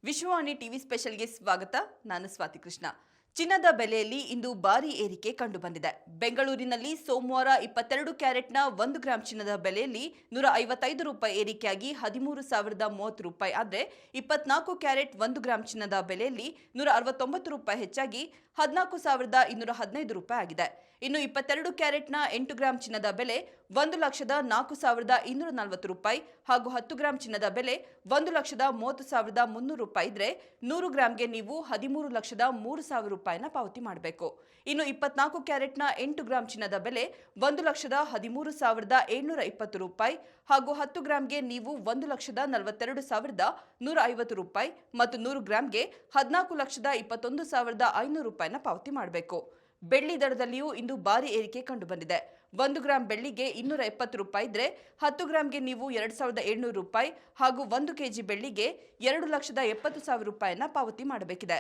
Vishwavani TV ಸ್ಪೆಷಲ್ಗೆ ಸ್ವಾಗತ. ನಾನು ಸ್ವಾತಿ ಕೃಷ್ಣ. ಚಿನ್ನದ ಬೆಲೆಯಲ್ಲಿ ಇಂದು ಭಾರಿ ಏರಿಕೆ ಕಂಡುಬಂದಿದೆ. ಬೆಂಗಳೂರಿನಲ್ಲಿ ಸೋಮವಾರ 22 ಕ್ಯಾರೆಟ್ನ 1 ಗ್ರಾಂ ಚಿನ್ನದ ಬೆಲೆಯಲ್ಲಿ 155 ರೂಪಾಯಿ ಏರಿಕೆಯಾಗಿ 13,030 ರೂಪಾಯಿ ಆದರೆ 24 ಕ್ಯಾರೆಟ್ 1 ಗ್ರಾಂ ಚಿನ್ನದ ಬೆಲೆಯಲ್ಲಿ 169 ರೂಪಾಯಿ ಹೆಚ್ಚಾಗಿ 14,215 ರೂಪಾಯಿ ಆಗಿದೆ. ಇನ್ನು 22 ಕ್ಯಾರೆಟ್ನ 8 ಗ್ರಾಂ ಚಿನ್ನದ ಬೆಲೆ 1,04,240 ರೂಪಾಯಿ ಹಾಗೂ 10 ಗ್ರಾಂ ಚಿನ್ನದ ಬೆಲೆ 1,30,300 ರೂಪಾಯಿ ಇದ್ರೆ 100 ಗ್ರಾಂಗೆ ನೀವು 13,03,000 ರೂಪಾಯಿನ ಪಾವತಿ ಮಾಡಬೇಕು. ಇನ್ನು 24 ಕ್ಯಾರೆಟ್ನ 8 ಗ್ರಾಂ ಚಿನ್ನದ ಬೆಲೆ 1,13,720 ರೂಪಾಯಿ ಹಾಗೂ 10 ಗ್ರಾಂಗೆ ನೀವು 1,42,150 ರೂಪಾಯಿ ಮತ್ತು 100 ಗ್ರಾಂಗೆ 14,21,500 ರೂಪಾಯಿನ ಪಾವತಿ ಮಾಡಬೇಕು. ಬೆಳ್ಳಿ ದರದಲ್ಲಿಯೂ ಇಂದು ಭಾರಿ ಏರಿಕೆ ಕಂಡುಬಂದಿದೆ. 1 ಗ್ರಾಂ ಬೆಳ್ಳಿಗೆ 270 ರೂಪಾಯಿ ಇದ್ರೆ 10 ಗ್ರಾಂಗೆ ನೀವು 2,700 ರೂಪಾಯಿ ಹಾಗೂ 1 ಕೆಜಿ ಬೆಳ್ಳಿಗೆ 2,70,000 ರೂಪಾಯಿನ ಪಾವತಿ ಮಾಡಬೇಕಿದೆ.